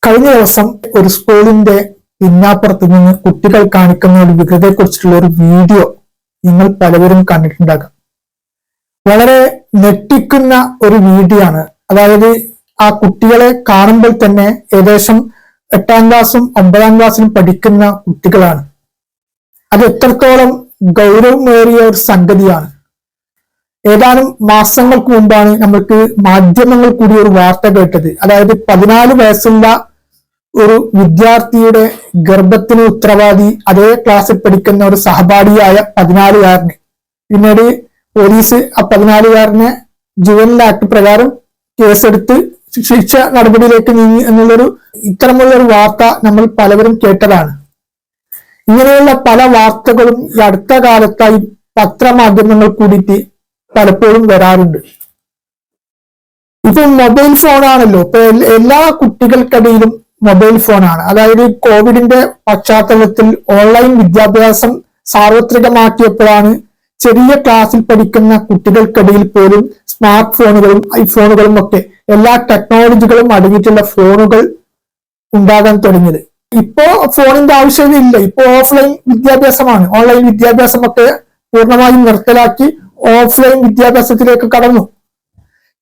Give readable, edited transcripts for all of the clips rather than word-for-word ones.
കഴിഞ്ഞ ദിവസം ഒരു സ്കൂളിന്റെ പിന്നാപ്പുറത്ത് നിന്ന് കുട്ടികൾ കാണിക്കുന്ന ഒരു വികൃതയെക്കുറിച്ചിട്ടുള്ള ഒരു വീഡിയോ നിങ്ങൾ പലവരും കണ്ടിട്ടുണ്ടാകാം. വളരെ ഞെട്ടിക്കുന്ന ഒരു വീഡിയോ ആണ്. അതായത് ആ കുട്ടികളെ കാണുമ്പോൾ തന്നെ ഏകദേശം 8ാം ക്ലാസ്സും 9ാം ക്ലാസ്സിലും പഠിക്കുന്ന കുട്ടികളാണ്. അത് എത്രത്തോളം ഗൗരവമേറിയ ഒരു സംഗതിയാണ്. ഏതാനും മാസങ്ങൾക്ക് മുമ്പാണ് നമ്മൾക്ക് മാധ്യമങ്ങൾ കൂടി ഒരു വാർത്ത കേട്ടത്. അതായത് 14 വയസ്സുള്ള ഒരു വിദ്യാർത്ഥിയുടെ ഗർഭത്തിന് ഉത്തരവാദി അതേ ക്ലാസ്സിൽ പഠിക്കുന്ന ഒരു സഹപാഠിയായ 14-കാരന്. പിന്നീട് പോലീസ് ആ 14-കാരനെ ജുവനൈൽ ആക്ട് പ്രകാരം കേസെടുത്ത് ശിക്ഷ നടപടിയിലേക്ക് നീങ്ങി എന്നുള്ളൊരു ഇത്തരമുള്ളൊരു വാർത്ത നമ്മൾ പലവരും കേട്ടതാണ്. ഇങ്ങനെയുള്ള പല വാർത്തകളും ഈ അടുത്ത കാലത്തായി പത്രമാധ്യമങ്ങൾ കൂടിയിട്ട് പലപ്പോഴും വരാറുണ്ട്. ഇപ്പൊ മൊബൈൽ ഫോണാണല്ലോ ഇപ്പൊ എല്ലാ കുട്ടികൾക്കിടയിലും മൊബൈൽ ഫോണാണ്. അതായത് കോവിഡിന്റെ പശ്ചാത്തലത്തിൽ ഓൺലൈൻ വിദ്യാഭ്യാസം സാർവത്രികമാക്കിയപ്പോഴാണ് ചെറിയ ക്ലാസ്സിൽ പഠിക്കുന്ന കുട്ടികൾക്കിടയിൽ പോലും സ്മാർട്ട് ഫോണുകളും ഐഫോണുകളും ഒക്കെ എല്ലാ ടെക്നോളജികളും അടങ്ങിയിട്ടുള്ള ഫോണുകൾ ഉണ്ടാകാൻ തുടങ്ങിയത്. ഇപ്പോ ഫോണിന്റെ ആവശ്യമില്ല. ഇപ്പോ ഓഫ്ലൈൻ വിദ്യാഭ്യാസമാണ്. ഓൺലൈൻ വിദ്യാഭ്യാസമൊക്കെ പൂർണ്ണമായും നിർത്തലാക്കി ഓഫ്ലൈൻ വിദ്യാഭ്യാസത്തിലേക്ക് കടന്നു.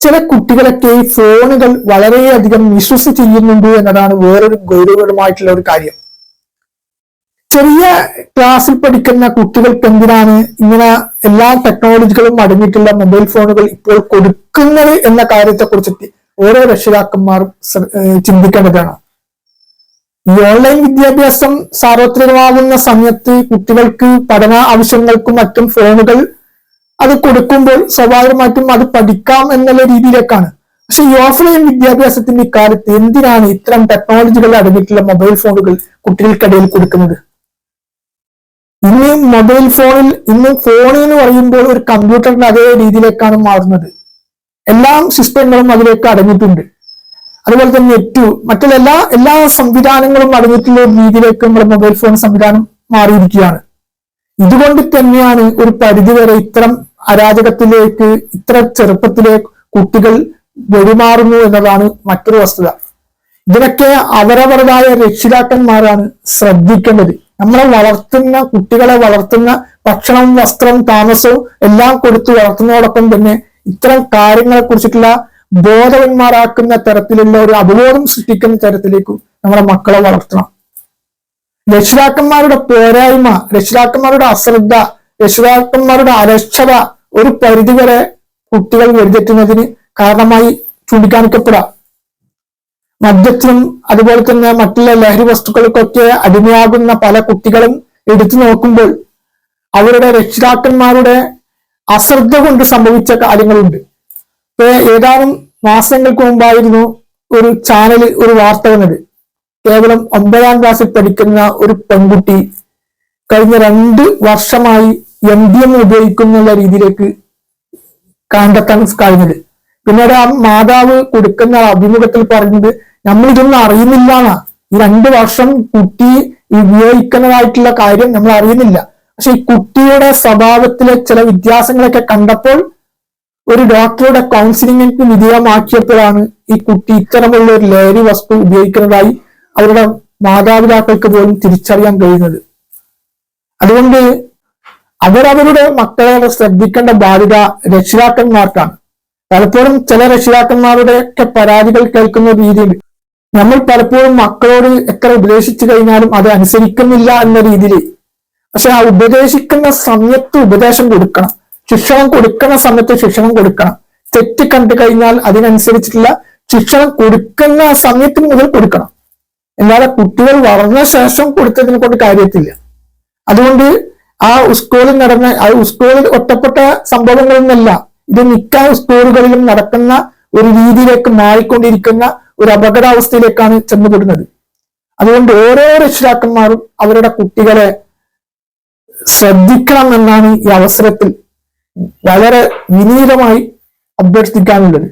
ചില കുട്ടികളൊക്കെ ഈ ഫോണുകൾ വളരെയധികം മിസ്യൂസ് ചെയ്യുന്നുണ്ട് എന്നതാണ് വേറൊരു ഗൗരവകരമായിട്ടുള്ള ഒരു കാര്യം. ചെറിയ ക്ലാസ്സിൽ പഠിക്കുന്ന കുട്ടികൾക്ക് എന്തിനാണ് ഇങ്ങനെ എല്ലാ ടെക്നോളജികളും അടങ്ങിയിട്ടുള്ള മൊബൈൽ ഫോണുകൾ ഇപ്പോൾ കൊടുക്കുന്നത് എന്ന കാര്യത്തെ കുറിച്ചിട്ട് ഓരോ രക്ഷിതാക്കന്മാരും ചിന്തിക്കേണ്ടതാണ്. ഈ ഓൺലൈൻ വിദ്യാഭ്യാസം സാർവത്രികമാകുന്ന സമയത്ത് കുട്ടികൾക്ക് പഠന ആവശ്യങ്ങൾക്കും മറ്റും ഫോണുകൾ അത് കൊടുക്കുമ്പോൾ സ്വാഭാവികമായിട്ടും അത് പഠിക്കാം എന്നുള്ള രീതിയിലേക്കാണ്. പക്ഷെ ഈ ഓഫ്ലൈൻ വിദ്യാഭ്യാസത്തിന്റെ കാലത്ത് എന്തിനാണ് ഇത്തരം ടെക്നോളജികൾ അടങ്ങിയിട്ടുള്ള മൊബൈൽ ഫോണുകൾ കുട്ടികൾക്കിടയിൽ കൊടുക്കുന്നത്? ഇന്ന് മൊബൈൽ ഫോൺ എന്ന് പറയുമ്പോൾ ഒരു കമ്പ്യൂട്ടറിന്റെ അതേ രീതിയിലേക്കാണ് മാറുന്നത്. എല്ലാ സിസ്റ്റങ്ങളും അതിലേക്ക് അടങ്ങിയിട്ടുണ്ട്. അതുപോലെ തന്നെ നെറ്റ് മറ്റുള്ള എല്ലാ സംവിധാനങ്ങളും അടങ്ങിയിട്ടുള്ള ഒരു രീതിയിലേക്ക് നമ്മുടെ മൊബൈൽ ഫോൺ സംവിധാനം മാറിയിരിക്കുകയാണ്. ഇതുകൊണ്ട് തന്നെയാണ് ഒരു പരിധിവരെ ഇത്തരം അരാജകത്തിലേക്ക് ഇത്ര ചെറുപ്പത്തിലേക്ക് കുട്ടികൾ വെടിമാറുന്നു എന്നതാണ് മറ്റൊരു വസ്തുത. ഇതിനൊക്കെ അവരവരുടേതായ രക്ഷിതാക്കന്മാരാണ് ശ്രദ്ധിക്കേണ്ടത്. കുട്ടികളെ വളർത്തുന്ന ഭക്ഷണവും വസ്ത്രവും താമസവും എല്ലാം കൊടുത്ത് വളർത്തുന്നതോടൊപ്പം തന്നെ ഇത്തരം കാര്യങ്ങളെ കുറിച്ചിട്ടുള്ള ബോധവന്മാരാക്കുന്ന തരത്തിലുള്ള ഒരു അവബോധം സൃഷ്ടിക്കുന്ന തരത്തിലേക്കും നമ്മുടെ മക്കളെ വളർത്തണം. രക്ഷിതാക്കന്മാരുടെ പോരായ്മ, രക്ഷിതാക്കന്മാരുടെ അശ്രദ്ധ, രക്ഷിതാക്കന്മാരുടെ അലക്ഷ്യത ഒരു പരിധിവരെ കുട്ടികൾ വഴിതെറ്റുന്നതിന് കാരണമായി ചൂണ്ടിക്കാണിക്കപ്പെടാം. മദ്യത്തിനും അതുപോലെ തന്നെ മറ്റുള്ള ലഹരി വസ്തുക്കൾക്കൊക്കെ അടിമയാകുന്ന പല കുട്ടികളും എടുത്തു നോക്കുമ്പോൾ അവരുടെ രക്ഷിതാക്കന്മാരുടെ അശ്രദ്ധ കൊണ്ട് സംഭവിച്ച കാര്യങ്ങളുണ്ട്. ഏതാനും മാസങ്ങൾക്ക് മുമ്പായിരുന്നു ഒരു ചാനൽ ഒരു വാർത്ത വന്നത്. കേവലം 9ാം ക്ലാസ്സിൽ പഠിക്കുന്ന ഒരു പെൺകുട്ടി കഴിഞ്ഞ 2 വർഷമായി MDMA ഉപയോഗിക്കുന്ന രീതിയിലേക്ക് കണ്ടെത്താൻ കഴിഞ്ഞത്. പിന്നീട് ആ മാതാവ് കൊടുക്കുന്ന അഭിമുഖത്തിൽ പറഞ്ഞത് നമ്മൾ ഇതൊന്നും അറിയുന്നില്ല എന്നാ. ഈ 2 വർഷം കുട്ടി ഉപയോഗിക്കുന്നതായിട്ടുള്ള കാര്യം നമ്മൾ അറിയുന്നില്ല. പക്ഷെ ഈ കുട്ടിയുടെ സ്വഭാവത്തിലെ ചില വ്യത്യാസങ്ങളൊക്കെ കണ്ടപ്പോൾ ഒരു ഡോക്ടറുടെ കൗൺസിലിംഗിന് വിധേയമാക്കിയപ്പോഴാണ് ഈ കുട്ടി ഇത്തരമുള്ള ഒരു ലഹരി വസ്തു ഉപയോഗിക്കുന്നതായി അവരുടെ മാതാപിതാക്കൾക്ക് പോലും തിരിച്ചറിയാൻ കഴിയുന്നത്. അതുകൊണ്ട് അവരവരുടെ മക്കളെ ശ്രദ്ധിക്കേണ്ട ബാധ്യത രക്ഷിതാക്കന്മാർക്കാണ്. പലപ്പോഴും ചില രക്ഷിതാക്കന്മാരുടെ ഒക്കെ പരാതികൾ കേൾക്കുന്ന രീതിയിൽ നമ്മൾ പലപ്പോഴും മക്കളോട് എത്ര ഉപദേശിച്ചു കഴിഞ്ഞാലും അത് അനുസരിക്കുന്നില്ല എന്ന രീതിയിൽ. പക്ഷെ ആ ഉപദേശിക്കുന്ന സമയത്ത് ഉപദേശം കൊടുക്കണം, ശിക്ഷണം കൊടുക്കുന്ന സമയത്ത് ശിക്ഷണം കൊടുക്കണം. തെറ്റ് കണ്ടു കഴിഞ്ഞാൽ അതിനനുസരിച്ചിട്ടുള്ള ശിക്ഷണം കൊടുക്കുന്ന സമയത്തിന് മുതൽ കൊടുക്കണം. എന്നാലും കുട്ടികൾ വളർന്ന ശേഷം കൊടുത്തതിനെ കൊണ്ട് കാര്യത്തില്ല. അതുകൊണ്ട് ആ സ്കൂളിൽ ഒറ്റപ്പെട്ട സംഭവങ്ങളൊന്നല്ല, ഇത് മിക്ക സ്കൂളുകളിലും നടക്കുന്ന ഒരു രീതിയിലേക്ക് മാറിക്കൊണ്ടിരിക്കുന്ന ഒരു അപകടാവസ്ഥയിലേക്കാണ് ചെന്നുപെടുന്നത്. അതുകൊണ്ട് ഓരോ രക്ഷിതാക്കന്മാരും അവരുടെ കുട്ടികളെ ശ്രദ്ധിക്കണം എന്നാണ് ഈ അവസരത്തിൽ വളരെ വിനീതമായി അഭ്യർത്ഥിക്കാനുള്ളത്.